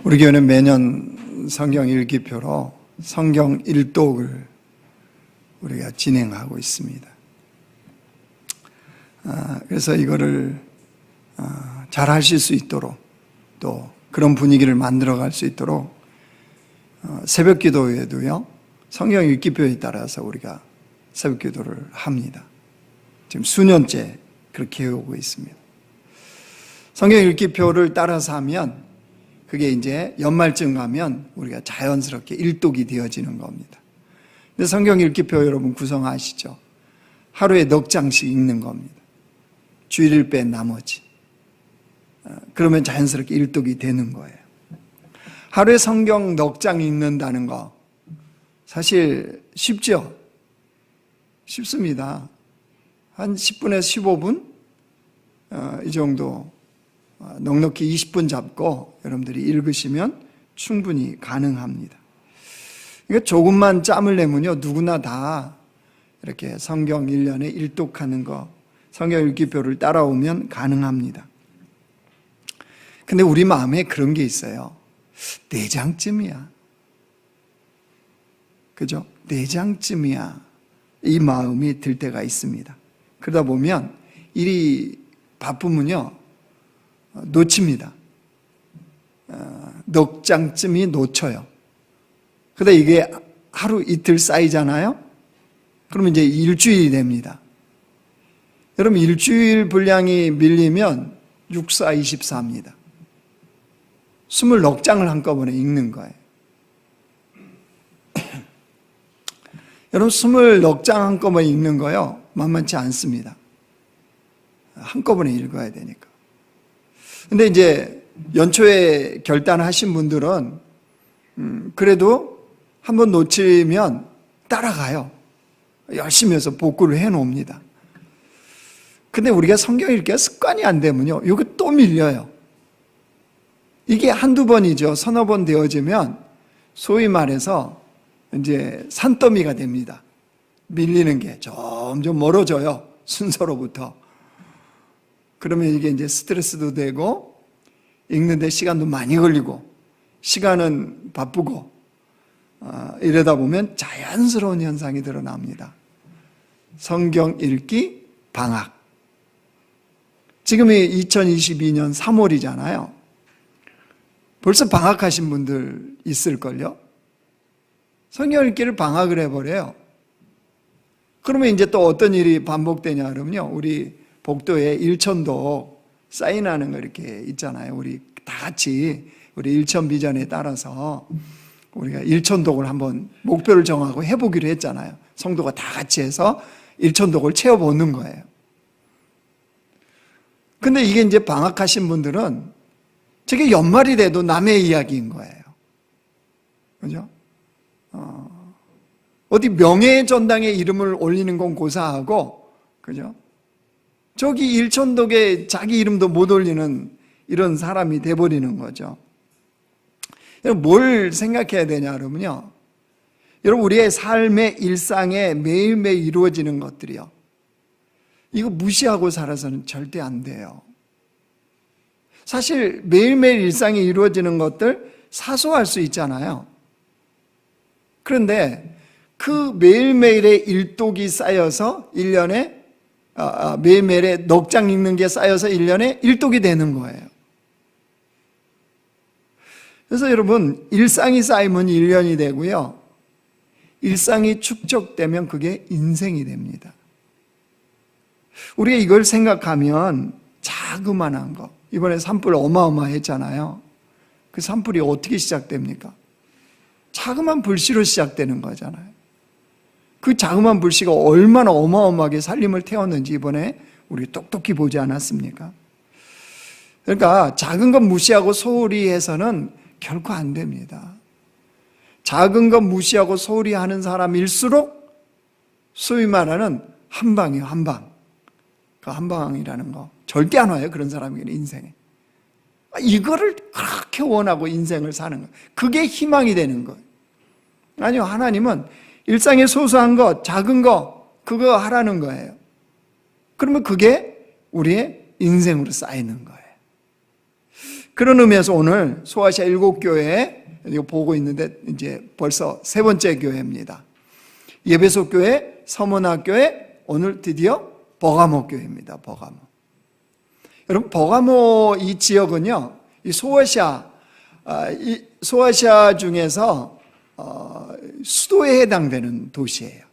우리 교회는 매년 성경 읽기표로 성경 일독을 우리가 진행하고 있습니다. 그래서 이거를 잘 하실 수 있도록 또 그런 분위기를 만들어갈 수 있도록 새벽 기도에도요, 성경 읽기표에 따라서 우리가 새벽 기도를 합니다. 지금 수년째 그렇게 해오고 있습니다. 성경 읽기표를 따라서 하면 그게 이제 연말쯤 가면 우리가 자연스럽게 일독이 되어지는 겁니다. 근데 성경 읽기표 여러분 구성하시죠? 하루에 넉 장씩 읽는 겁니다. 주일을 뺀 나머지. 그러면 자연스럽게 일독이 되는 거예요. 하루에 성경 넉 장 읽는다는 거 사실 쉽죠? 쉽습니다. 한 10분에서 15분 이 정도 넉넉히 20분 잡고 여러분들이 읽으시면 충분히 가능합니다. 그러니까 조금만 짬을 내면요, 누구나 다 이렇게 성경 1년에 일독하는 거, 성경 읽기표를 따라오면 가능합니다. 근데 우리 마음에 그런 게 있어요. 4장쯤이야. 그죠? 4장쯤이야. 이 마음이 들 때가 있습니다. 그러다 보면 일이 바쁘면요, 놓칩니다. 넉 장쯤이 놓쳐요. 그러다 이게 하루 이틀 쌓이잖아요? 그러면 이제 일주일이 됩니다. 여러분, 일주일 분량이 밀리면 6, 4, 24입니다. 20넉 장을 한꺼번에 읽는 거예요. 여러분, 20넉 장 한꺼번에 읽는 거요, 만만치 않습니다. 한꺼번에 읽어야 되니까. 근데 이제 연초에 결단하신 분들은 그래도 한번 놓치면 따라가요. 열심히 해서 복구를 해놓습니다. 근데 우리가 성경 읽기가 습관이 안 되면요, 이거 또 밀려요. 이게 한두 번이죠. 서너 번 되어지면 소위 말해서 이제 산더미가 됩니다. 밀리는 게 점점 멀어져요. 순서로부터. 그러면 이게 이제 스트레스도 되고 읽는데 시간도 많이 걸리고 시간은 바쁘고 이러다 보면 자연스러운 현상이 드러납니다. 성경 읽기 방학. 지금이 2022년 3월이잖아요. 벌써 방학하신 분들 있을걸요? 성경 읽기를 방학을 해버려요. 그러면 이제 또 어떤 일이 반복되냐 그러면요, 우리 복도에 일천독 사인하는 거 이렇게 있잖아요. 우리 다 같이 우리 일천 비전에 따라서 우리가 일천독을 한번 목표를 정하고 해보기로 했잖아요. 성도가 다 같이 해서 일천독을 채워보는 거예요. 근데 이게 이제 방학하신 분들은 저게 연말이 돼도 남의 이야기인 거예요. 그죠? 어디 명예전당에 이름을 올리는 건 고사하고, 그죠? 저기 일천독에 자기 이름도 못 올리는 이런 사람이 돼버리는 거죠. 여러분, 뭘 생각해야 되냐 그러면요, 여러분, 우리의 삶의 일상에 매일매일 이루어지는 것들이요, 이거 무시하고 살아서는 절대 안 돼요. 사실 매일매일 일상에 이루어지는 것들 사소할 수 있잖아요. 그런데 그 매일매일의 일독이 쌓여서 1년에 매일매일의 넉 장 읽는 게 쌓여서 1년에 일독이 되는 거예요. 그래서 여러분, 일상이 쌓이면 1년이 되고요, 일상이 축적되면 그게 인생이 됩니다. 우리가 이걸 생각하면 자그마한 거, 이번에 산불 어마어마했잖아요. 그 산불이 어떻게 시작됩니까? 자그만 불씨로 시작되는 거잖아요. 그 자그만 불씨가 얼마나 어마어마하게 살림을 태웠는지 이번에 우리 똑똑히 보지 않았습니까? 그러니까 작은 것 무시하고 소홀히 해서는 결코 안 됩니다. 작은 것 무시하고 소홀히 하는 사람일수록 소위 말하는 한방이에요, 한방. 그 한방이라는 거 절대 안 와요, 그런 사람에게는 인생에. 이거를 그렇게 원하고 인생을 사는 거예요. 그게 희망이 되는 거예요. 아니요, 하나님은 일상의 소소한 것, 작은 거, 그거 하라는 거예요. 그러면 그게 우리의 인생으로 쌓이는 거예요. 그런 의미에서 오늘 소아시아 7교회 이거 보고 있는데 이제 벌써 세 번째 교회입니다. 에베소 교회, 서문화 교회, 오늘 드디어 버가모 교회입니다. 버가모. 여러분 버가모 이 지역은요, 이 소아시아 중에서 수도에 해당되는 도시예요.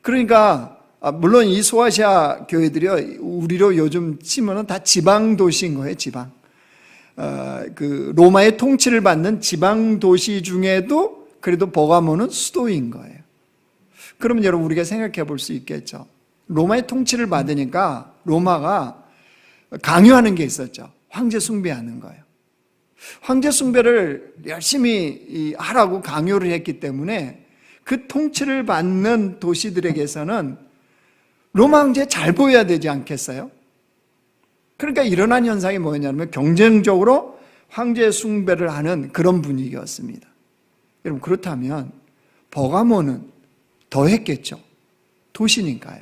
그러니까 물론 이 소아시아 교회들이 우리로 요즘 치면은 다 지방 도시인 거예요. 지방. 그 로마의 통치를 받는 지방 도시 중에도 그래도 버가모는 수도인 거예요. 그러면 여러분 우리가 생각해 볼 수 있겠죠. 로마의 통치를 받으니까 로마가 강요하는 게 있었죠. 황제 숭배하는 거예요. 황제 숭배를 열심히 하라고 강요를 했기 때문에 그 통치를 받는 도시들에게서는 로마 황제 잘 보여야 되지 않겠어요? 그러니까 일어난 현상이 뭐냐면 경쟁적으로 황제 숭배를 하는 그런 분위기였습니다. 여러분 그렇다면 버가모는 더 했겠죠. 도시니까요.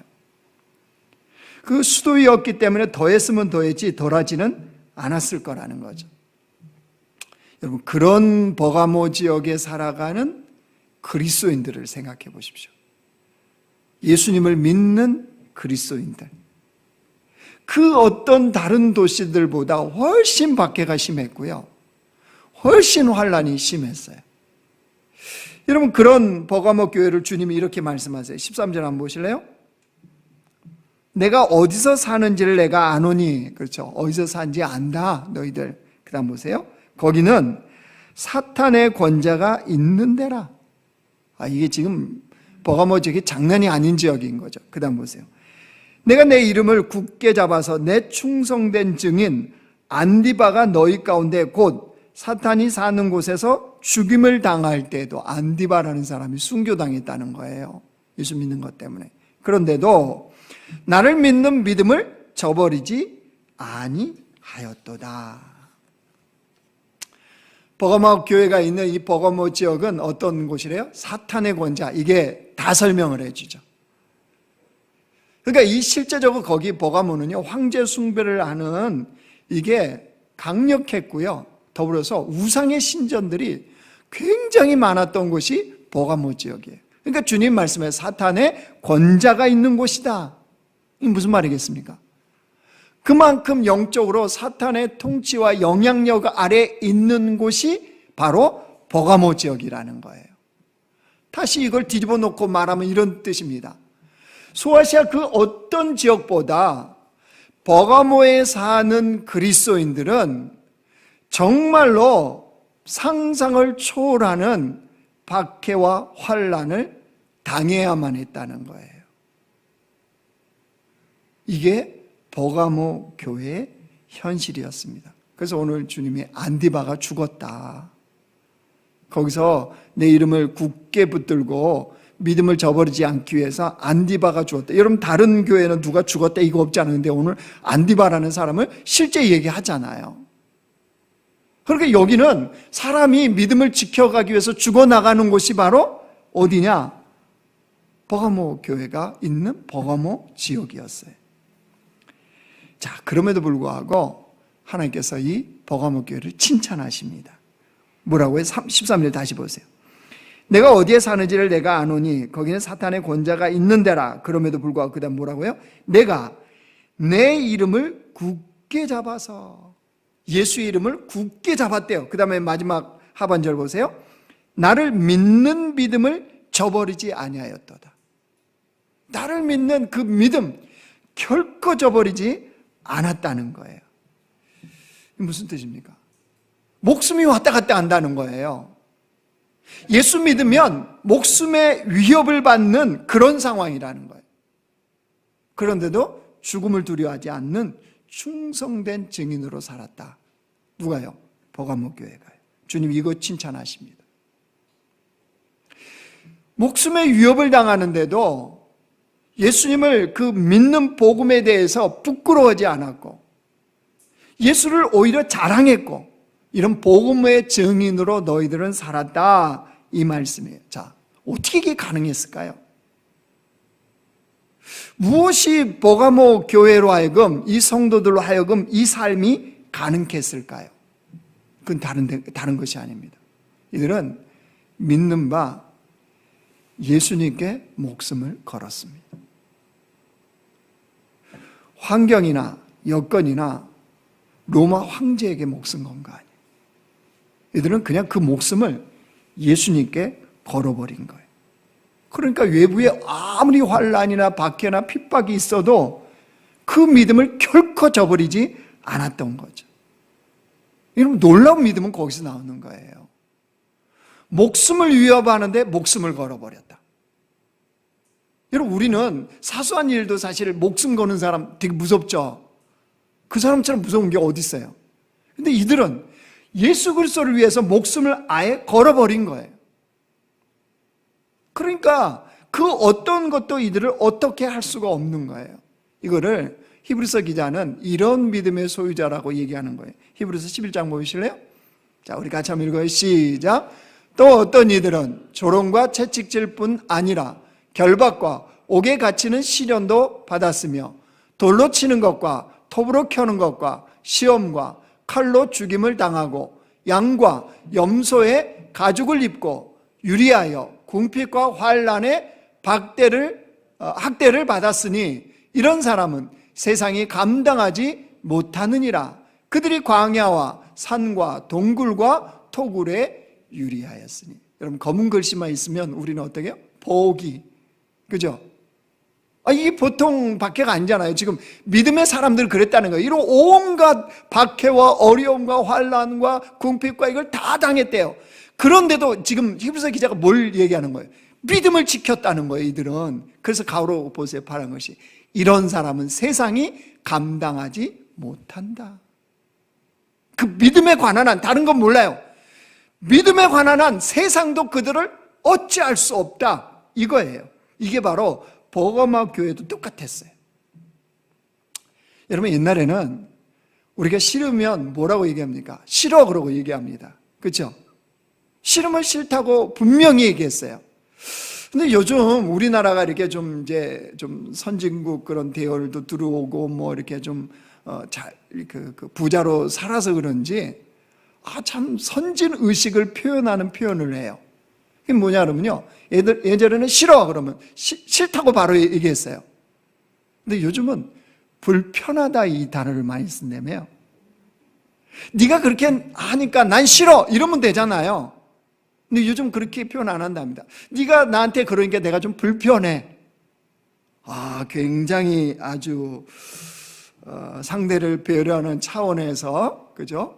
그 수도였기 때문에 더했으면 더했지 덜하지는 않았을 거라는 거죠. 여러분 그런 버가모 지역에 살아가는 그리스도인들을 생각해 보십시오. 예수님을 믿는 그리스도인들. 그 어떤 다른 도시들보다 훨씬 박해가 심했고요. 훨씬 환란이 심했어요. 여러분 그런 버가모 교회를 주님이 이렇게 말씀하세요. 13절 한번 보실래요? 내가 어디서 사는지를 내가 아노니. 그렇죠. 어디서 사는지 안다 너희들. 그 다음 보세요. 거기는 사탄의 권자가 있는 데라. 이게 지금 버가모 지역이 장난이 아닌 지역인 거죠. 그 다음 보세요. 내가 내 이름을 굳게 잡아서 내 충성된 증인 안디바가 너희 가운데 곧 사탄이 사는 곳에서 죽임을 당할 때에도, 안디바라는 사람이 순교당했다는 거예요. 예수 믿는 것 때문에. 그런데도 나를 믿는 믿음을 저버리지 아니하였도다. 버가모 교회가 있는 이 버가모 지역은 어떤 곳이래요? 사탄의 권자. 이게 다 설명을 해주죠. 그러니까 이 실제적으로 거기 버가모는요, 황제 숭배를 하는 이게 강력했고요. 더불어서 우상의 신전들이 굉장히 많았던 곳이 버가모 지역이에요. 그러니까 주님 말씀에 사탄의 권자가 있는 곳이다. 이게 무슨 말이겠습니까? 그만큼 영적으로 사탄의 통치와 영향력 아래 있는 곳이 바로 버가모 지역이라는 거예요. 다시 이걸 뒤집어 놓고 말하면 이런 뜻입니다. 소아시아 그 어떤 지역보다 버가모에 사는 그리스도인들은 정말로 상상을 초월하는 박해와 환란을 당해야만 했다는 거예요. 이게 버가모 교회의 현실이었습니다. 그래서 오늘 주님이 안디바가 죽었다. 거기서 내 이름을 굳게 붙들고 믿음을 저버리지 않기 위해서 안디바가 죽었다. 여러분 다른 교회는 누가 죽었다 이거 없지 않은데 오늘 안디바라는 사람을 실제 얘기하잖아요. 그러니까 여기는 사람이 믿음을 지켜가기 위해서 죽어나가는 곳이 바로 어디냐? 버가모 교회가 있는 버가모 지역이었어요. 자, 그럼에도 불구하고 하나님께서 이 버가모 교회를 칭찬하십니다. 뭐라고요? 13절 다시 보세요. 내가 어디에 사는지를 내가 아노니 거기는 사탄의 권자가 있는 데라. 그럼에도 불구하고 그 다음 뭐라고요? 내가 내 이름을 굳게 잡아서, 예수의 이름을 굳게 잡았대요. 그 다음에 마지막 하반절 보세요. 나를 믿는 믿음을 저버리지 아니하였도다. 나를 믿는 그 믿음 결코 저버리지 않았다는 거예요. 무슨 뜻입니까? 목숨이 왔다 갔다 한다는 거예요. 예수 믿으면 목숨의 위협을 받는 그런 상황이라는 거예요. 그런데도 죽음을 두려워하지 않는 충성된 증인으로 살았다. 누가요? 버가모 교회가요. 주님 이거 칭찬하십니다. 목숨의 위협을 당하는데도 예수님을 그 믿는 복음에 대해서 부끄러워하지 않았고 예수를 오히려 자랑했고 이런 복음의 증인으로 너희들은 살았다 이 말씀이에요. 자, 어떻게 이게 가능했을까요? 무엇이 버가모 교회로 하여금 이 성도들로 하여금 이 삶이 가능케 했을까요? 그건 다른 것이 아닙니다. 이들은 믿는 바 예수님께 목숨을 걸었습니다. 환경이나 여건이나 로마 황제에게 목숨 건 거 아니에요. 이들은 그냥 그 목숨을 예수님께 걸어버린 거예요. 그러니까 외부에 아무리 환난이나 박해나 핍박이 있어도 그 믿음을 결코 저버리지 않았던 거죠. 여러분, 놀라운 믿음은 거기서 나오는 거예요. 목숨을 위협하는데 목숨을 걸어버렸다. 여러분, 우리는 사소한 일도 사실 목숨 거는 사람 되게 무섭죠. 그 사람처럼 무서운 게 어디 있어요? 근데 이들은 예수 그리스도를 위해서 목숨을 아예 걸어버린 거예요. 그러니까 그 어떤 것도 이들을 어떻게 할 수가 없는 거예요. 이거를 히브리서 기자는 이런 믿음의 소유자라고 얘기하는 거예요. 히브리서 11장 보실래요? 자, 우리 같이 한번 읽어요. 시작. 또 어떤 이들은 조롱과 채찍질 뿐 아니라 결박과 옥에 갇히는 시련도 받았으며 돌로 치는 것과 톱으로 켜는 것과 시험과 칼로 죽임을 당하고 양과 염소의 가죽을 입고 유리하여 궁핍과 환난의 학대를 받았으니 이런 사람은 세상이 감당하지 못하느니라. 그들이 광야와 산과 동굴과 토굴에 유리하였으니. 여러분, 검은 글씨만 있으면 우리는 어떻게 해요? 보기. 그죠? 이게 보통 박해가 아니잖아요. 지금 믿음의 사람들 그랬다는 거예요. 이런 온갖 박해와 어려움과 환난과 궁핍과 이걸 다 당했대요. 그런데도 지금 히브리서 기자가 뭘 얘기하는 거예요? 믿음을 지켰다는 거예요, 이들은. 그래서 가로 보세요, 파란 것이. 이런 사람은 세상이 감당하지 못한다. 그 믿음에 관한 한, 다른 건 몰라요. 믿음에 관한 한 세상도 그들을 어찌할 수 없다. 이거예요. 이게 바로 버가마 교회도 똑같았어요. 여러분, 옛날에는 우리가 싫으면 뭐라고 얘기합니까? 싫어 그러고 얘기합니다. 그렇죠? 싫으면 싫다고 분명히 얘기했어요. 근데 요즘 우리나라가 이렇게 좀 이제 좀 선진국 그런 대열도 들어오고 뭐 이렇게 좀 부자로 살아서 그런지 참 선진 의식을 표현하는 표현을 해요. 그게 뭐냐 그러면요, 예전에는 싫어 그러면 싫다고 바로 얘기했어요. 근데 요즘은 불편하다 이 단어를 많이 쓴다며요. 네가 그렇게 하니까 난 싫어 이러면 되잖아요. 근데 요즘 그렇게 표현 안 한답니다. 네가 나한테 그러니까 내가 좀 불편해. 굉장히 아주 상대를 배려하는 차원에서, 그죠?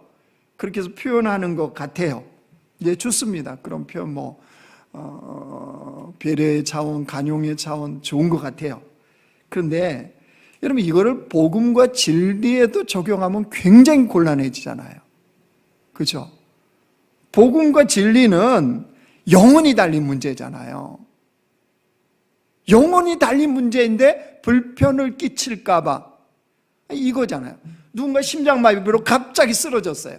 그렇게 해서 표현하는 것 같아요. 예, 좋습니다. 그런 표현 배려의 차원, 간용의 차원 좋은 것 같아요. 그런데 여러분, 이거를 복음과 진리에도 적용하면 굉장히 곤란해지잖아요. 그죠? 복음과 진리는 영원히 달린 문제잖아요. 영원히 달린 문제인데 불편을 끼칠까봐 이거잖아요. 누군가 심장마비로 갑자기 쓰러졌어요.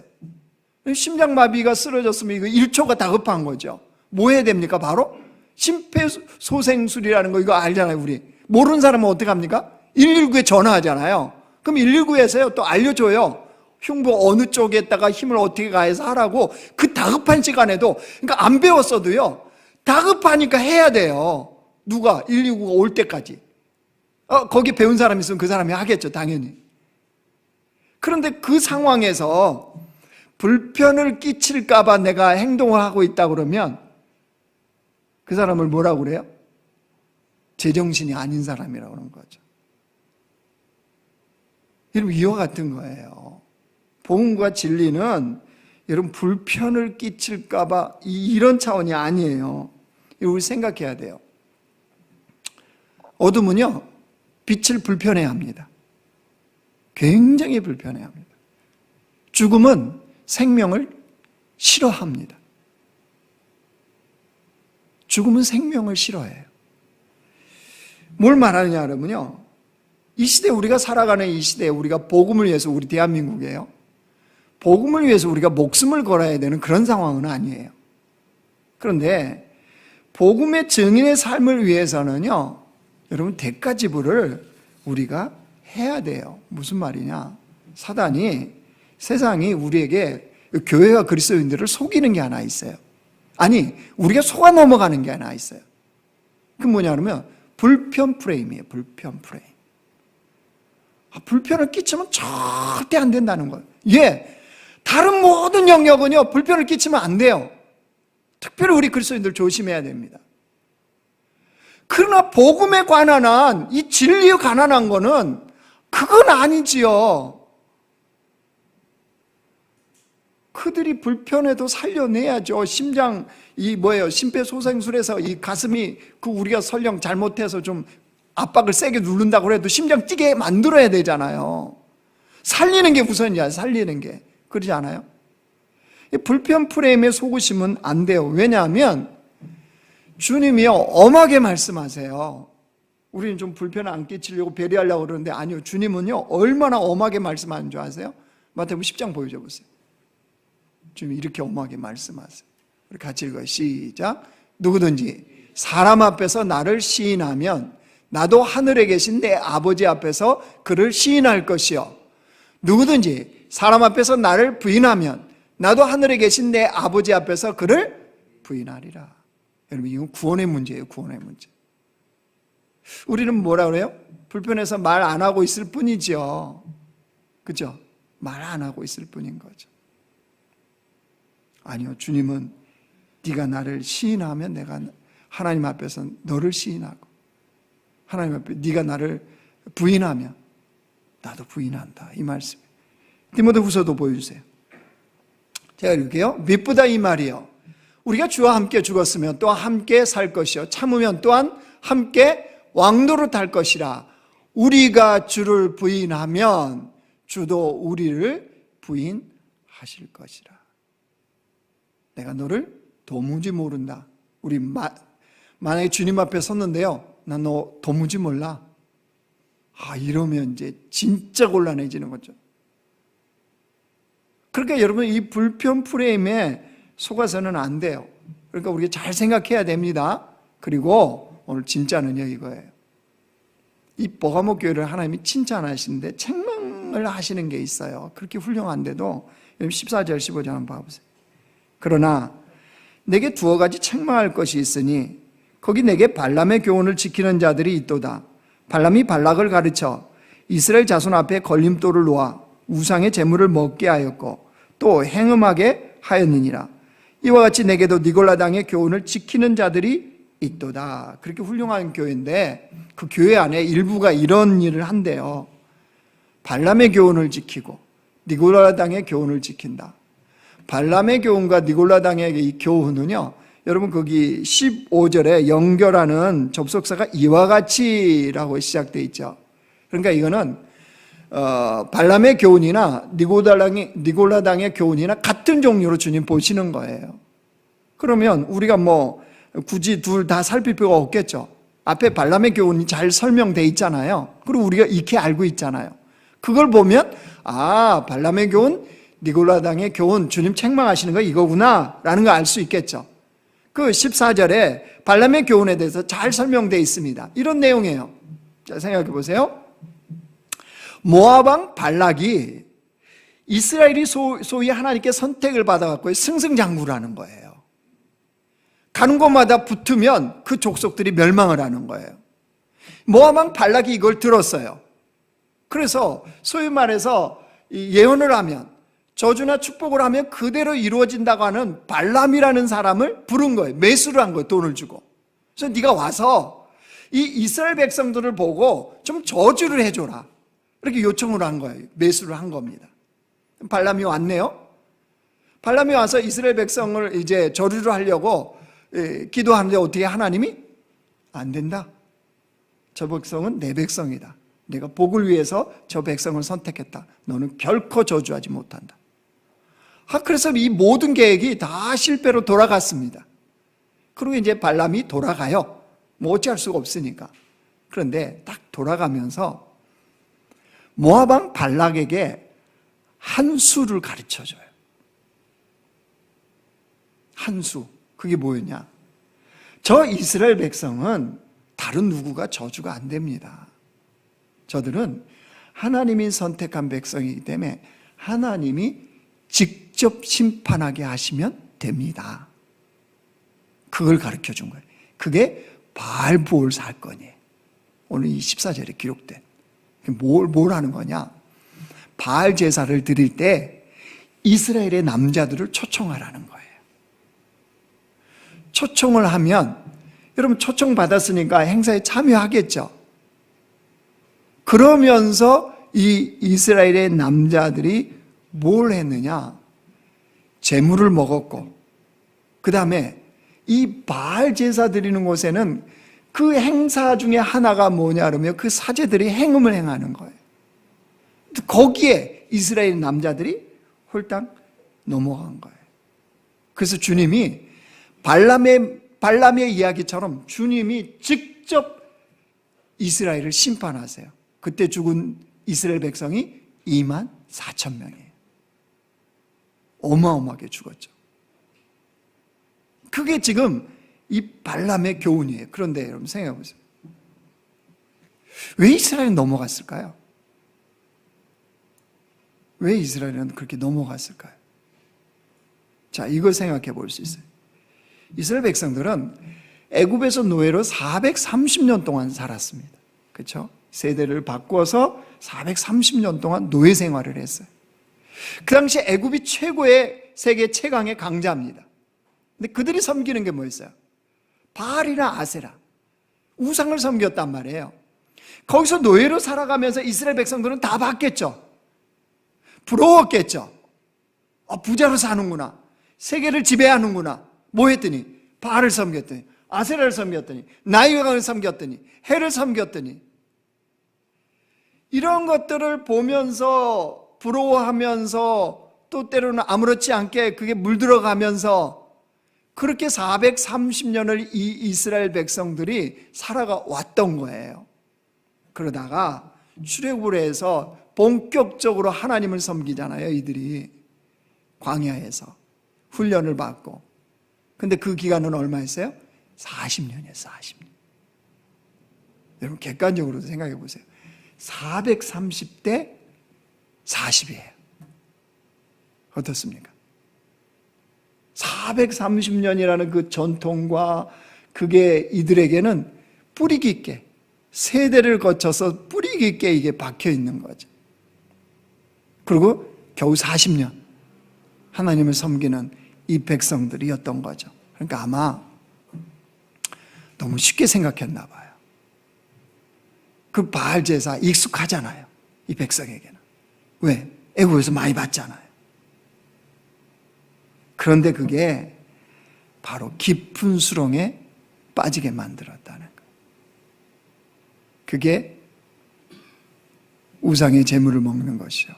심장마비가 쓰러졌으면 이거 1초가 다급한 거죠. 뭐 해야 됩니까? 바로 심폐소생술이라는 거 이거 알잖아요. 우리 모르는 사람은 어떻게 합니까? 119에 전화하잖아요. 그럼 119에서요 또 알려줘요. 흉부 어느 쪽에다가 힘을 어떻게 가해서 하라고. 그 다급한 시간에도, 그러니까 안 배웠어도요 다급하니까 해야 돼요. 누가? 119가 올 때까지. 거기 배운 사람 있으면 그 사람이 하겠죠, 당연히. 그런데 그 상황에서 불편을 끼칠까봐 내가 행동을 하고 있다 그러면 그 사람을 뭐라고 그래요? 제정신이 아닌 사람이라고 그러는 거죠. 여러분, 이와 같은 거예요. 복음과 진리는 여러분 불편을 끼칠까봐 이런 차원이 아니에요. 우리 생각해야 돼요. 어둠은요 빛을 불편해합니다. 굉장히 불편해합니다. 죽음은 생명을 싫어합니다. 죽음은 생명을 싫어해요. 뭘 말하느냐 그러면요, 이 시대 우리가 살아가는 이 시대에 우리가 복음을 위해서, 우리 대한민국이에요, 복음을 위해서 우리가 목숨을 걸어야 되는 그런 상황은 아니에요. 그런데 복음의 증인의 삶을 위해서는요 여러분 대가 지불을 우리가 해야 돼요. 무슨 말이냐, 사단이 세상이 우리에게 교회와 그리스도인들을 속이는 게 하나 있어요. 아니, 우리가 속아 넘어가는 게 하나 있어요. 그게 뭐냐 그러면 불편 프레임이에요. 불편 프레임. 불편을 끼치면 절대 안 된다는 거예요. 예, 다른 모든 영역은요 불편을 끼치면 안 돼요. 특별히 우리 그리스도인들 조심해야 됩니다. 그러나 복음에 관한 한, 이 진리에 관한 한 거는 그건 아니지요. 그들이 불편해도 살려내야죠. 심폐소생술에서 이 가슴이 우리가 설령 잘못해서 좀 압박을 세게 누른다고 해도 심장 뛰게 만들어야 되잖아요. 살리는 게 우선이야, 살리는 게. 그러지 않아요? 불편 프레임에 속으시면 안 돼요. 왜냐하면 주님이요 엄하게 말씀하세요. 우리는 좀 불편을 안 끼치려고 배려하려고 그러는데 아니요, 주님은요 얼마나 엄하게 말씀하는 줄 아세요? 마태복음 10장 보여줘 보세요. 주님이 이렇게 엄하게 말씀하세요. 우리 같이 읽어요. 시작. 누구든지 사람 앞에서 나를 시인하면 나도 하늘에 계신 내 아버지 앞에서 그를 시인할 것이요, 누구든지 사람 앞에서 나를 부인하면 나도 하늘에 계신 내 아버지 앞에서 그를 부인하리라. 여러분, 이건 구원의 문제예요. 구원의 문제. 우리는 뭐라 그래요? 불편해서 말 안 하고 있을 뿐이죠. 그죠? 말 안 하고 있을 뿐인 거죠. 아니요, 주님은 네가 나를 시인하면 내가 하나님 앞에서 너를 시인하고, 하나님 앞에 네가 나를 부인하면 나도 부인한다, 이 말씀이에요. 디모데후서도 보여주세요. 제가 읽을게요. 미쁘다 이 말이요, 우리가 주와 함께 죽었으면 또 함께 살 것이요 참으면 또한 함께 왕노릇할 것이라. 우리가 주를 부인하면 주도 우리를 부인하실 것이라. 내가 너를 도무지 모른다. 우리 만약에 주님 앞에 섰는데요, 나 너 도무지 몰라. 이러면 이제 진짜 곤란해지는 거죠. 그러니까 여러분, 이 불편 프레임에 속아서는 안 돼요. 그러니까 우리가 잘 생각해야 됩니다. 그리고 오늘 진짜는요 이거예요. 이 버가모 교회를 하나님이 칭찬하시는데 책망을 하시는 게 있어요. 그렇게 훌륭한데도 14절 15절 한번 봐보세요. 그러나 내게 두어 가지 책망할 것이 있으니 거기 내게 발람의 교훈을 지키는 자들이 있도다. 발람이 발락을 가르쳐 이스라엘 자손 앞에 걸림돌을 놓아 우상의 제물을 먹게 하였고 또 행음하게 하였느니라. 이와 같이 내게도 니골라 당의 교훈을 지키는 자들이 있도다. 그렇게 훌륭한 교회인데 그 교회 안에 일부가 이런 일을 한대요. 발람의 교훈을 지키고 니골라 당의 교훈을 지킨다. 발람의 교훈과 니골라 당의 이 교훈은요, 여러분 거기 15절에 연결하는 접속사가 이와 같이라고 시작되어 있죠. 그러니까 이거는 발람의 교훈이나 니골라 당의 교훈이나 같은 종류로 주님 보시는 거예요. 그러면 우리가 굳이 둘 다 살필 필요가 없겠죠. 앞에 발람의 교훈이 잘 설명되어 있잖아요. 그리고 우리가 익히 알고 있잖아요. 그걸 보면 발람의 교훈, 니골라 당의 교훈, 주님 책망하시는 거 이거구나 라는 거 알 수 있겠죠. 그 14절에 발람의 교훈에 대해서 잘 설명되어 있습니다. 이런 내용이에요. 자, 생각해 보세요. 모압 왕 발락이 이스라엘이 소위 하나님께 선택을 받아갖고 승승장구를 거예요. 가는 곳마다 붙으면 그 족속들이 멸망을 하는 거예요. 모압 왕 발락이 이걸 들었어요. 그래서 소위 말해서 예언을 하면, 저주나 축복을 하면 그대로 이루어진다고 하는 발람이라는 사람을 부른 거예요. 매수를 한 거예요. 돈을 주고. 그래서 네가 와서 이 이스라엘 백성들을 보고 좀 저주를 해줘라, 이렇게 요청을 한 거예요. 매수를 한 겁니다. 발람이 왔네요. 발람이 와서 이스라엘 백성을 이제 저주를 하려고 기도하는데 어떻게 하나님이 안 된다. 저 백성은 내 백성이다. 내가 복을 위해서 저 백성을 선택했다. 너는 결코 저주하지 못한다. 그래서 이 모든 계획이 다 실패로 돌아갔습니다. 그리고 이제 발람이 돌아가요. 어찌할 수가 없으니까. 그런데 딱 돌아가면서 모압 왕 발락에게 한 수를 가르쳐줘요. 한 수. 그게 뭐였냐? 저 이스라엘 백성은 다른 누구가 저주가 안 됩니다. 저들은 하나님이 선택한 백성이기 때문에 하나님이 직접 심판하게 하시면 됩니다. 그걸 가르쳐 준 거예요. 그게 바알보올 사건이에요. 오늘 이 14절에 기록된. 뭘 하는 거냐? 바알 제사를 드릴 때 이스라엘의 남자들을 초청하라는 거예요. 초청을 하면, 여러분 초청 받았으니까 행사에 참여하겠죠. 그러면서 이 이스라엘의 남자들이 뭘 했느냐? 제물을 먹었고, 그 다음에 이 바알 제사 드리는 곳에는 그 행사 중에 하나가 뭐냐 그러면 그 사제들이 행음을 행하는 거예요. 거기에 이스라엘 남자들이 홀딱 넘어간 거예요. 그래서 주님이 발람의 이야기처럼 주님이 직접 이스라엘을 심판하세요. 그때 죽은 이스라엘 백성이 2만 4천 명이에요. 어마어마하게 죽었죠. 그게 지금 이 발람의 교훈이에요. 그런데 여러분 생각해 보세요. 왜 이스라엘은 넘어갔을까요? 왜 이스라엘은 그렇게 넘어갔을까요? 자, 이걸 생각해 볼 수 있어요. 이스라엘 백성들은 애굽에서 노예로 430년 동안 살았습니다. 그렇죠? 세대를 바꿔서 430년 동안 노예 생활을 했어요. 그 당시 애굽이 최고의 세계 최강의 강자입니다. 근데 그들이 섬기는 게 뭐였어요? 바알이나 아세라, 우상을 섬겼단 말이에요. 거기서 노예로 살아가면서 이스라엘 백성들은 다 봤겠죠. 부러웠겠죠. 부자로 사는구나, 세계를 지배하는구나. 뭐 했더니 바알을 섬겼더니, 아세라를 섬겼더니, 나일강을 섬겼더니, 해를 섬겼더니, 이런 것들을 보면서 부러워하면서 또 때로는 아무렇지 않게 그게 물들어가면서 그렇게 430년을 이 이스라엘 백성들이 살아가 왔던 거예요. 그러다가 출애굽을 해서 본격적으로 하나님을 섬기잖아요. 이들이 광야에서 훈련을 받고. 근데 그 기간은 얼마였어요? 40년이에요. 40년. 여러분 객관적으로 생각해 보세요. 430대 40이에요. 어떻습니까? 430년이라는 그 전통과 그게 이들에게는 뿌리 깊게, 세대를 거쳐서 뿌리 깊게 이게 박혀 있는 거죠. 그리고 겨우 40년 하나님을 섬기는 이 백성들이었던 거죠. 그러니까 아마 너무 쉽게 생각했나 봐요. 그 바알 제사 익숙하잖아요. 이 백성에게는. 왜? 애국에서 많이 봤잖아요. 그런데 그게 바로 깊은 수렁에 빠지게 만들었다는 거예요. 그게 우상의 제물을 먹는 것이요,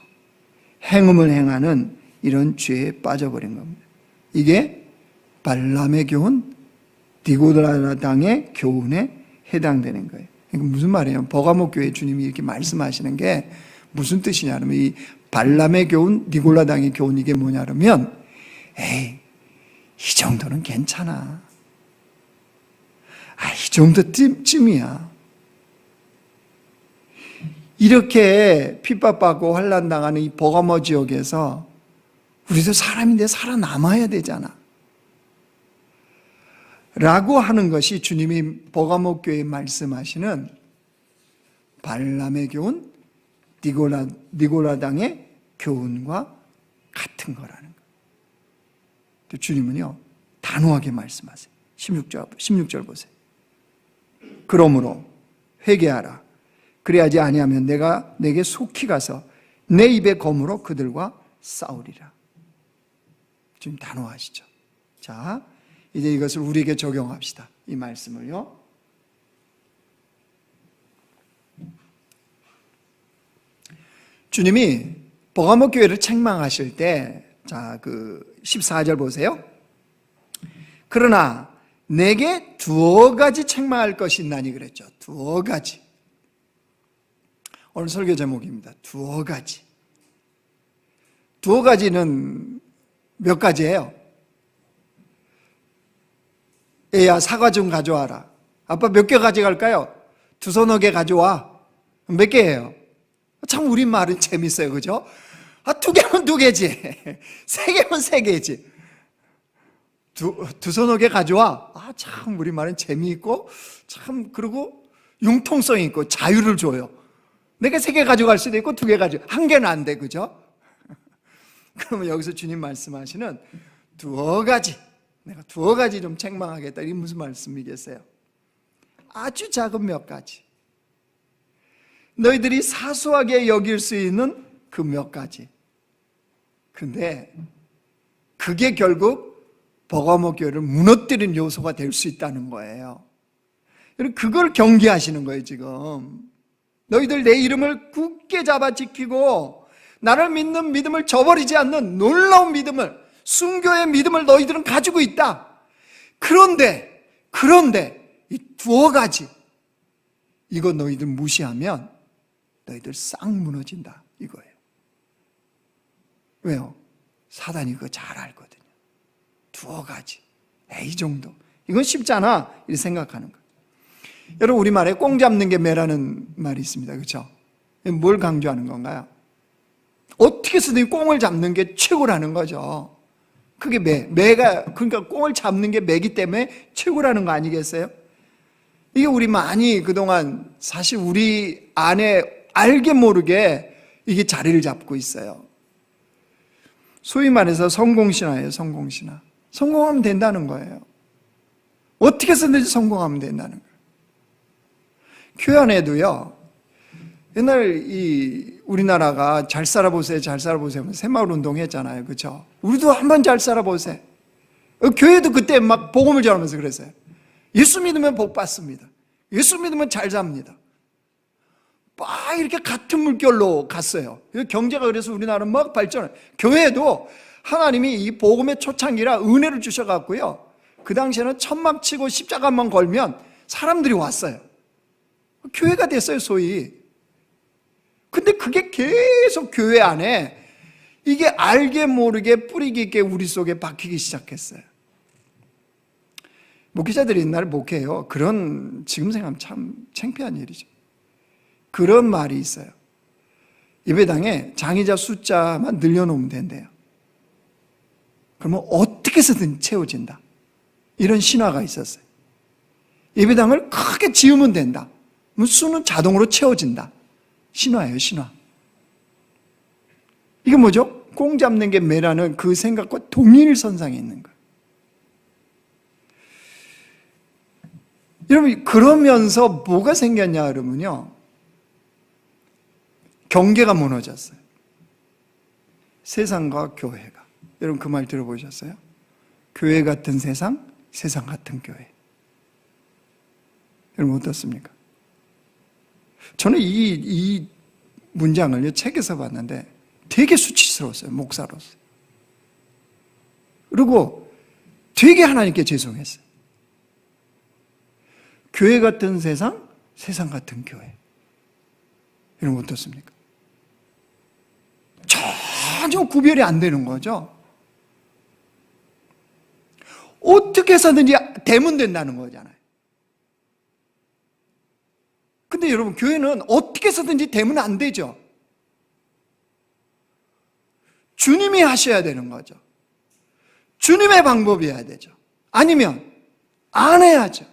행음을 행하는 이런 죄에 빠져버린 겁니다. 이게 발람의 교훈, 디고라당의 교훈에 해당되는 거예요. 이게 무슨 말이에요? 버가모 교회 주님이 이렇게 말씀하시는 게 무슨 뜻이냐면, 이 발람의 교훈, 니골라당의 교훈, 이게 뭐냐면, 에이, 이 정도는 괜찮아. 이 정도쯤이야. 이렇게 핍박받고 환난당하는 이 버가모 지역에서 우리도 사람인데 살아남아야 되잖아. 라고 하는 것이 주님이 버가모 교회에 말씀하시는 발람의 교훈, 니골라당의 교훈과 같은 거라는 거예요. 주님은요, 단호하게 말씀하세요. 16절 보세요. 그러므로 회개하라. 그래야지 아니하면 내가 내게 속히 가서 내 입의 검으로 그들과 싸우리라. 주님 단호하시죠. 자, 이제 이것을 우리에게 적용합시다. 이 말씀을요. 주님이 버가모 교회를 책망하실 때, 자, 그 14절 보세요. 그러나 내게 두어 가지 책망할 것이 있나니 그랬죠. 두어 가지. 오늘 설교 제목입니다. 두어 가지. 두어 가지는 몇 가지예요? 애야, 사과 좀 가져와라. 아빠 몇 개 가져갈까요? 두서너 개 가져와. 몇 개예요? 참 우리말은 재밌어요. 그죠? 두 개면 두 개지. 세 개면 세 개지. 두 서너 개 가져와. 참 우리말은 재미있고 참 그리고 융통성이 있고 자유를 줘요. 내가 세 개 가져갈 수도 있고 두 개 한 개는 안 돼, 그죠? 그러면 여기서 주님 말씀하시는 두어 가지, 내가 두어 가지 좀 책망하겠다. 이게 무슨 말씀이겠어요? 아주 작은 몇 가지, 너희들이 사소하게 여길 수 있는 그 몇 가지. 근데 그게 결국 버가모 교회를 무너뜨린 요소가 될 수 있다는 거예요. 그걸 경계하시는 거예요, 지금. 너희들 내 이름을 굳게 잡아 지키고 나를 믿는 믿음을 저버리지 않는 놀라운 믿음을, 순교의 믿음을 너희들은 가지고 있다. 그런데 이 두어 가지, 이거 너희들 무시하면 너희들 싹 무너진다, 이거예요. 왜요? 사단이 그거 잘 알거든요. 두어 가지, 이 정도, 이건 쉽잖아, 이렇게 생각하는 거예요. 여러분, 우리말에 꽁 잡는 게 매라는 말이 있습니다. 그렇죠? 뭘 강조하는 건가요? 어떻게 해서든 꽁을 잡는 게 최고라는 거죠. 그게 매가, 그러니까 꽁을 잡는 게 매기 때문에 최고라는 거 아니겠어요? 이게 우리 많이 그동안 사실 우리 안에 알게 모르게 이게 자리를 잡고 있어요. 소위 말해서 성공신화예요, 성공신화. 성공하면 된다는 거예요. 어떻게 해서든지 성공하면 된다는 거예요. 교회 안에도요, 옛날 우리나라가 잘 살아보세요, 잘 살아보세요 하면서 새마을 운동 했잖아요. 그렇죠? 우리도 한번 잘 살아보세요. 교회도 그때 막 복음을 전하면서 그랬어요. 예수 믿으면 복 받습니다. 예수 믿으면 잘 삽니다. 막 이렇게 같은 물결로 갔어요. 경제가 그래서 우리나라는 막 발전을. 교회도 하나님이 이 복음의 초창기라 은혜를 주셔갖고요, 그 당시에는 천막 치고 십자가만 걸면 사람들이 왔어요. 교회가 됐어요, 소위. 근데 그게 계속 교회 안에 이게 알게 모르게 뿌리 깊게 우리 속에 박히기 시작했어요. 목회자들이 옛날에 목회해요. 그런, 지금 생각하면 참 창피한 일이죠. 그런 말이 있어요. 예배당에 장의자 숫자만 늘려놓으면 된대요. 그러면 어떻게 해서든 채워진다, 이런 신화가 있었어요. 예배당을 크게 지으면 된다, 수는 자동으로 채워진다. 신화예요, 신화. 이게 뭐죠? 꽁 잡는 게 매라는 그 생각과 동일선상에 있는 거예요. 여러분, 그러면서 뭐가 생겼냐 그러면요, 경계가 무너졌어요. 세상과 교회가. 여러분, 그 말 들어보셨어요? 교회 같은 세상, 세상 같은 교회. 여러분 어떻습니까? 저는 이 문장을 책에서 봤는데 되게 수치스러웠어요, 목사로서. 그리고 되게 하나님께 죄송했어요. 교회 같은 세상, 세상 같은 교회. 여러분 어떻습니까? 전혀 구별이 안 되는 거죠. 어떻게 해서든지 되면 된다는 거잖아요. 근데 여러분, 교회는 어떻게 해서든지 되면 안 되죠. 주님이 하셔야 되는 거죠. 주님의 방법이어야 되죠. 아니면 안 해야죠.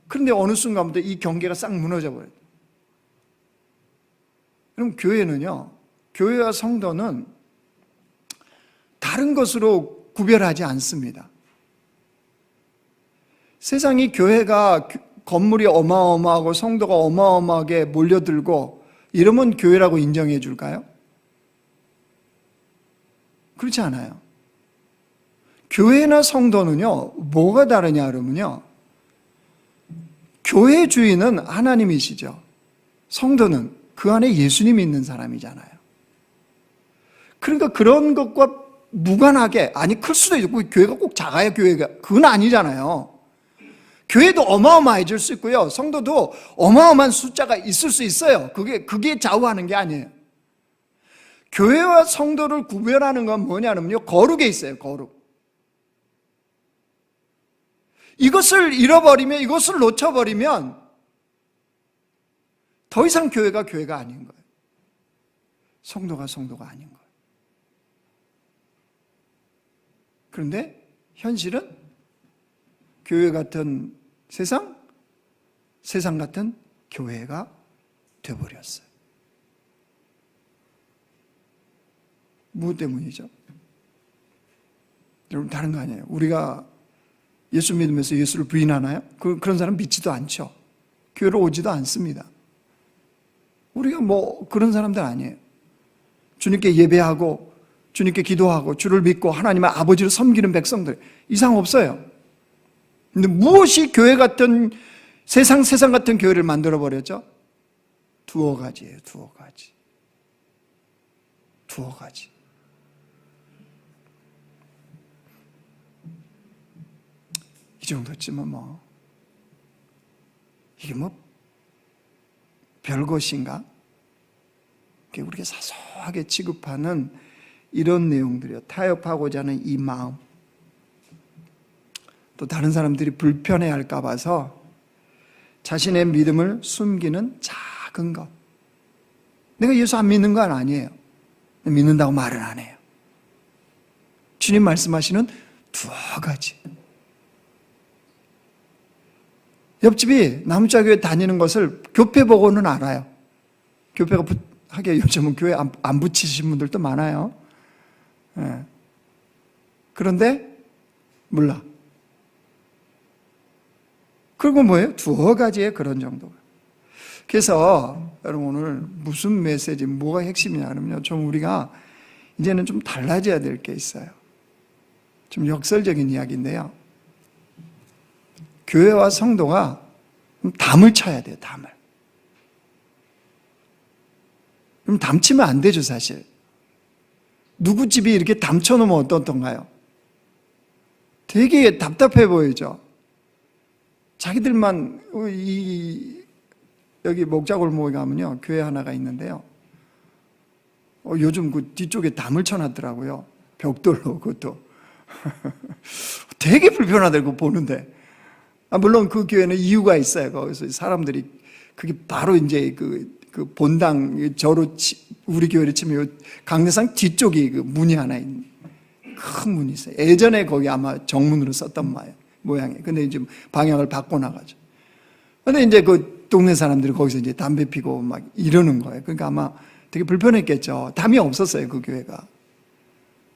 그런데 어느 순간부터 이 경계가 싹 무너져 버려요. 그럼 교회는요, 교회와 성도는 다른 것으로 구별하지 않습니다. 세상이 교회가 건물이 어마어마하고 성도가 어마어마하게 몰려들고 이러면 교회라고 인정해 줄까요? 그렇지 않아요. 교회나 성도는요, 뭐가 다르냐 그러면요, 교회 주인은 하나님이시죠. 성도는 그 안에 예수님이 있는 사람이잖아요. 그러니까 그런 것과 무관하게, 아니 클 수도 있고 교회가 꼭 작아야 교회가, 그건 아니잖아요. 교회도 어마어마해질 수 있고요, 성도도 어마어마한 숫자가 있을 수 있어요. 그게 좌우하는 게 아니에요. 교회와 성도를 구별하는 건 뭐냐면요, 거룩에 있어요, 거룩. 이것을 잃어버리면, 이것을 놓쳐버리면 더 이상 교회가 아닌 거예요. 성도가 아닌 거예요. 그런데 현실은 교회 같은 세상 같은 교회가 되어버렸어요. 무엇 때문이죠? 여러분, 다른 거 아니에요. 우리가 예수 믿으면서 예수를 부인하나요? 그런 사람 믿지도 않죠. 교회로 오지도 않습니다. 우리가 그런 사람들 아니에요. 주님께 예배하고 주님께 기도하고 주를 믿고 하나님의 아버지를 섬기는 백성들, 이상 없어요. 근데 무엇이 교회 같은 세상 같은 교회를 만들어 버렸죠? 두어 가지예요. 두어 가지. 이 정도쯤은 이게 별것인가? 우리가 사소하게 취급하는 이런 내용들이요. 타협하고자 하는 이 마음. 또 다른 사람들이 불편해할까 봐서 자신의 믿음을 숨기는 작은 것. 내가 예수 안 믿는 건 아니에요. 믿는다고 말은 안 해요. 주님 말씀하시는 두어 가지. 옆집이 남자교회 다니는 것을 교회 보고는 알아요. 교회가 하게 요즘은 교회 안 붙이신 분들도 많아요. 예. 그런데 몰라. 그리고 뭐예요? 두어 가지의 그런 정도가. 그래서 여러분, 오늘 무슨 메시지, 뭐가 핵심이냐 그러면요, 좀 우리가 이제는 좀 달라져야 될 게 있어요. 좀 역설적인 이야기인데요, 교회와 성도가 담을 쳐야 돼요. 담을. 그럼 담치면 안 되죠, 사실. 누구 집이 이렇게 담쳐놓으면 어떻던가요? 되게 답답해 보이죠. 자기들만 여기 목자골목에 가면요, 교회 하나가 있는데요, 요즘 그 뒤쪽에 담을 쳐놨더라고요. 벽돌로. 그것도 되게 불편하더라고 보는데. 물론 그 교회는 이유가 있어요. 거기서 사람들이 그게 바로 이제 그 본당 우리 교회를 치면 강례상 뒤쪽이 그 문이 하나 있는 큰 문이 있어요. 예전에 거기 아마 정문으로 썼던 모양이에요. 근데 이제 방향을 바꿔나가죠. 근데 이제 그 동네 사람들이 거기서 이제 담배 피고 막 이러는 거예요. 그러니까 아마 되게 불편했겠죠. 담이 없었어요, 그 교회가.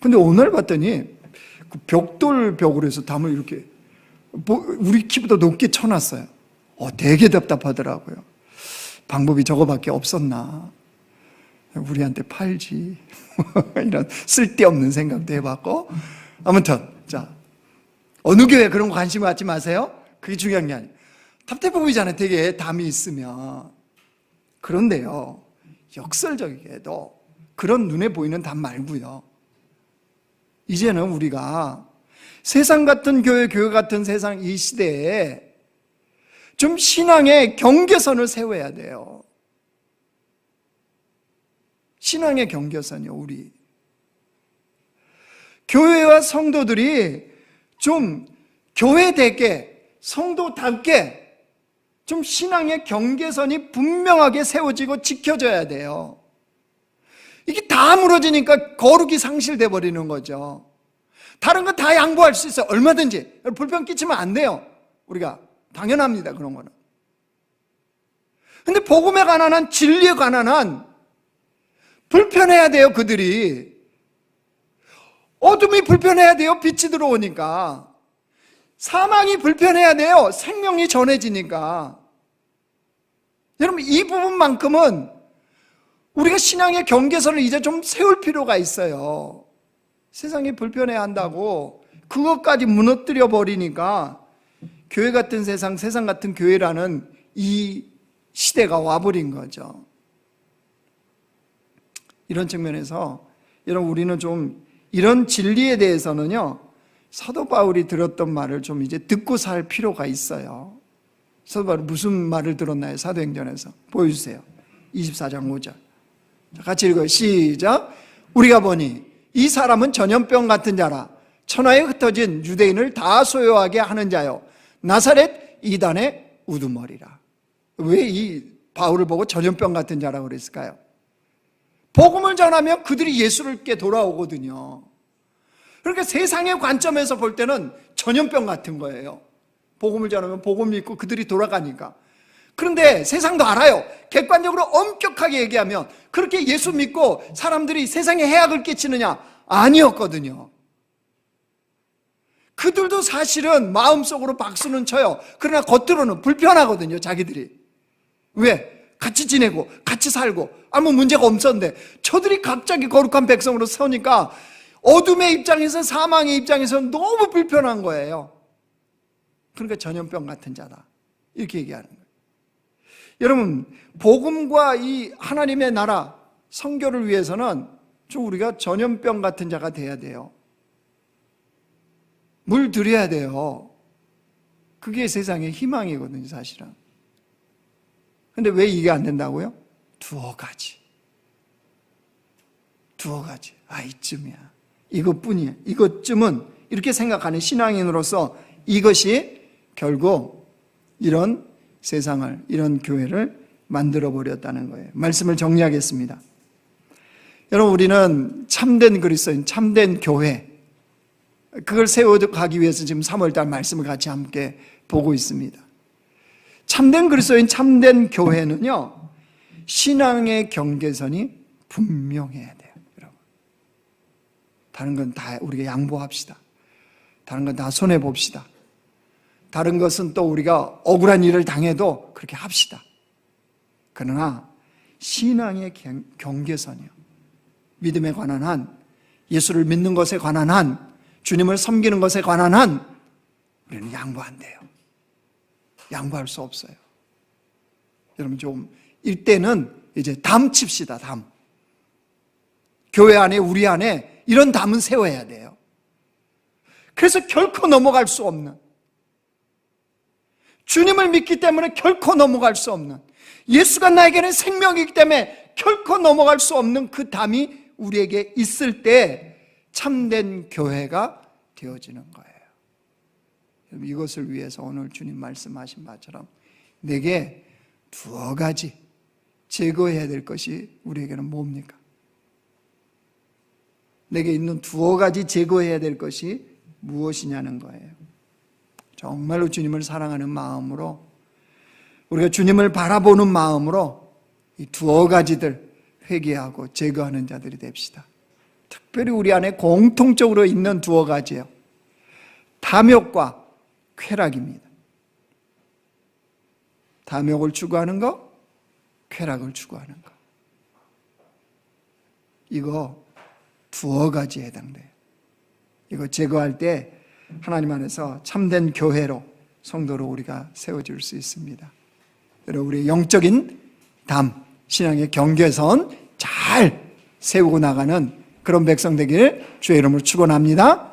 근데 오늘 봤더니 그 벽으로 해서 담을 이렇게 우리 키보다 높게 쳐놨어요. 되게 답답하더라고요. 방법이 저거밖에 없었나. 우리한테 팔지. 이런 쓸데없는 생각도 해봤고. 아무튼, 자, 어느 교회 그런 거 관심 갖지 마세요. 그게 중요한 게 아니에요. 답답해 보이잖아요. 되게 담이 있으면. 그런데요, 역설적이게도 그런 눈에 보이는 담 말고요, 이제는 우리가 세상 같은 교회 같은 세상 이 시대에 좀 신앙의 경계선을 세워야 돼요. 신앙의 경계선이요, 우리. 교회와 성도들이 좀 교회되게, 성도답게 좀 신앙의 경계선이 분명하게 세워지고 지켜져야 돼요. 이게 다 무너지니까 거룩이 상실돼 버리는 거죠. 다른 건 다 양보할 수 있어요. 얼마든지. 불편 끼치면 안 돼요. 우리가 당연합니다, 그런 거는. 근데 복음에 관한 한, 진리에 관한 한 불편해야 돼요. 그들이 어둠이 불편해야 돼요. 빛이 들어오니까. 사망이 불편해야 돼요. 생명이 전해지니까. 여러분, 이 부분만큼은 우리가 신앙의 경계선을 이제 좀 세울 필요가 있어요. 세상이 불편해야 한다고 그것까지 무너뜨려 버리니까 교회 같은 세상 같은 교회라는 이 시대가 와버린 거죠. 이런 측면에서 여러분, 우리는 좀 이런 진리에 대해서는요, 사도 바울이 들었던 말을 좀 이제 듣고 살 필요가 있어요. 사도 바울이 무슨 말을 들었나요? 사도행전에서 보여주세요. 24장 5절. 같이 읽어요. 시작. 우리가 보니 이 사람은 전염병 같은 자라. 천하에 흩어진 유대인을 다 소요하게 하는 자요, 나사렛 이단의 우두머리라. 왜 이 바울을 보고 전염병 같은 자라고 그랬을까요? 복음을 전하면 그들이 예수께 돌아오거든요. 그러니까 세상의 관점에서 볼 때는 전염병 같은 거예요. 복음을 전하면 복음 믿고 그들이 돌아가니까. 그런데 세상도 알아요. 객관적으로 엄격하게 얘기하면 그렇게 예수 믿고 사람들이 세상에 해악을 끼치느냐? 아니었거든요. 그들도 사실은 마음속으로 박수는 쳐요. 그러나 겉으로는 불편하거든요, 자기들이. 왜? 같이 지내고 같이 살고 아무 문제가 없었는데 저들이 갑자기 거룩한 백성으로 서니까 어둠의 입장에서, 사망의 입장에서는 너무 불편한 거예요. 그러니까 전염병 같은 자다, 이렇게 얘기하는 거예요. 여러분, 복음과 이 하나님의 나라 선교를 위해서는 좀 우리가 전염병 같은 자가 돼야 돼요. 물 들여야 돼요. 그게 세상의 희망이거든요, 사실은. 근데 왜 이게 안 된다고요? 두어 가지. 이쯤이야. 이것뿐이야. 이것쯤은, 이렇게 생각하는 신앙인으로서 이것이 결국 이런 세상을, 이런 교회를 만들어 버렸다는 거예요. 말씀을 정리하겠습니다. 여러분, 우리는 참된 그리스도인, 참된 교회, 그걸 세워가기 위해서 지금 3월달 말씀을 같이 함께 보고 있습니다. 참된 그리스도인, 참된 교회는요, 신앙의 경계선이 분명해야 돼요, 여러분. 다른 건 다 우리가 양보합시다. 다른 건 다 손해봅시다. 다른 것은 또 우리가 억울한 일을 당해도 그렇게 합시다. 그러나 신앙의 경계선이요, 믿음에 관한 한, 예수를 믿는 것에 관한 한, 주님을 섬기는 것에 관한 한 우리는 양보 안 돼요. 양보할 수 없어요. 여러분, 좀 이때는 이제 담 칩시다. 담. 교회 안에, 우리 안에 이런 담은 세워야 돼요. 그래서 결코 넘어갈 수 없는, 주님을 믿기 때문에 결코 넘어갈 수 없는, 예수가 나에게는 생명이기 때문에 결코 넘어갈 수 없는 그 담이 우리에게 있을 때 참된 교회가 되어지는 거예요. 이것을 위해서 오늘 주님 말씀하신 바처럼 내게 두어 가지 제거해야 될 것이 우리에게는 뭡니까? 내게 있는 두어 가지 제거해야 될 것이 무엇이냐는 거예요. 정말로 주님을 사랑하는 마음으로, 우리가 주님을 바라보는 마음으로 이 두어 가지들 회개하고 제거하는 자들이 됩시다. 특별히 우리 안에 공통적으로 있는 두어 가지예요. 탐욕과 쾌락입니다. 탐욕을 추구하는 것, 쾌락을 추구하는 것. 이거 두어 가지에 해당돼요. 이거 제거할 때 하나님 안에서 참된 교회로, 성도로 우리가 세워질 수 있습니다. 여러분, 우리의 영적인 담, 신앙의 경계선 잘 세우고 나가는 그런 백성 되기를 주의 이름으로 축원합니다.